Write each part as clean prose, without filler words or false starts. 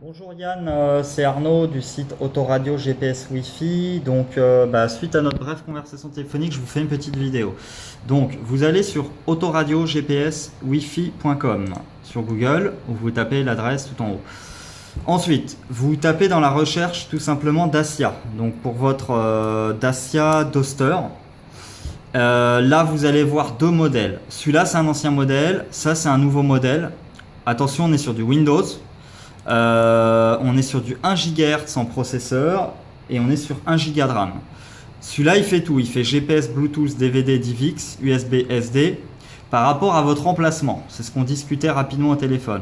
Bonjour Yann, c'est Arnaud du site Autoradio GPS Wi-Fi. Donc, suite à notre brève conversation téléphonique, je vous fais une petite vidéo. Donc, vous allez sur autoradio GPS Wi-Fi.com sur Google, où vous tapez l'adresse tout en haut. Ensuite, vous tapez dans la recherche tout simplement Dacia. Donc, pour votre Dacia Duster, là, vous allez voir deux modèles. Celui-là, c'est un ancien modèle. Ça, c'est un nouveau modèle. Attention, on est sur du Windows. On est sur du 1 GHz en processeur et on est sur 1 Go de RAM. Celui-là, il fait tout. Il fait GPS, Bluetooth, DVD, DivX, USB, SD par rapport à votre emplacement. C'est ce qu'on discutait rapidement au téléphone.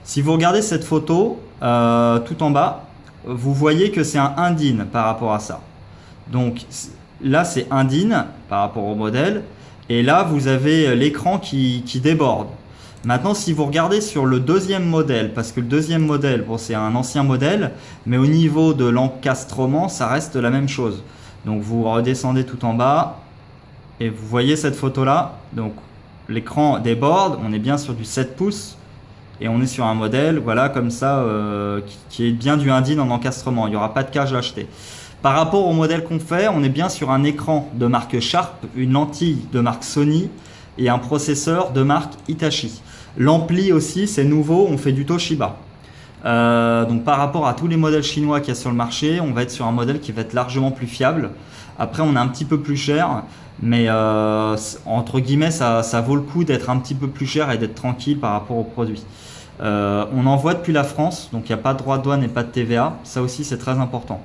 Si vous regardez cette photo tout en bas, vous voyez que c'est un INDIN par rapport à ça. Donc là, c'est INDIN par rapport au modèle. Et là, vous avez l'écran qui déborde. Maintenant, si vous regardez sur le deuxième modèle, parce que le deuxième modèle, bon, c'est un ancien modèle, mais au niveau de l'encastrement, ça reste la même chose. Donc vous redescendez tout en bas et vous voyez cette photo-là. Donc l'écran déborde, on est bien sur du 7 pouces et on est sur un modèle, voilà, comme ça, qui est bien du INDIN en encastrement. Il n'y aura pas de cage à acheter. Par rapport au modèle qu'on fait, on est bien sur un écran de marque Sharp, une lentille de marque Sony et un processeur de marque Hitachi. L'ampli aussi, c'est nouveau, on fait du Toshiba. Donc par rapport à tous les modèles chinois qu'il y a sur le marché, on va être sur un modèle qui va être largement plus fiable. Après, on est un petit peu plus cher, mais entre guillemets, ça vaut le coup d'être un petit peu plus cher et d'être tranquille par rapport aux produits. On envoie depuis la France, donc il n'y a pas de droit de douane et pas de TVA. Ça aussi, c'est très important.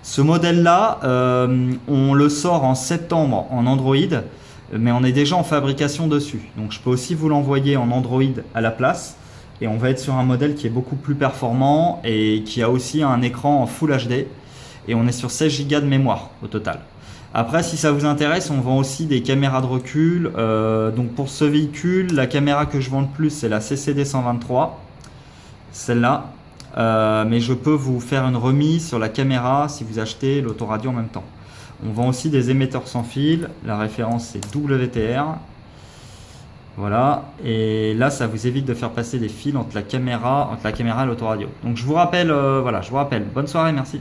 Ce modèle-là, on le sort en septembre en Android, mais on est déjà en fabrication dessus. Donc je peux aussi vous l'envoyer en Android à la place. Et on va être sur un modèle qui est beaucoup plus performant et qui a aussi un écran en Full HD. Et on est sur 16 Go de mémoire au total. Après, si ça vous intéresse, on vend aussi des caméras de recul. Donc pour ce véhicule, la caméra que je vends le plus, c'est la CCD 123. Celle-là. Mais je peux vous faire une remise sur la caméra si vous achetez l'autoradio en même temps. On vend aussi des émetteurs sans fil. La référence c'est WTR. Voilà. Et là, ça vous évite de faire passer des fils entre la caméra et l'autoradio. Donc je vous rappelle, voilà, je vous rappelle. Bonne soirée, merci.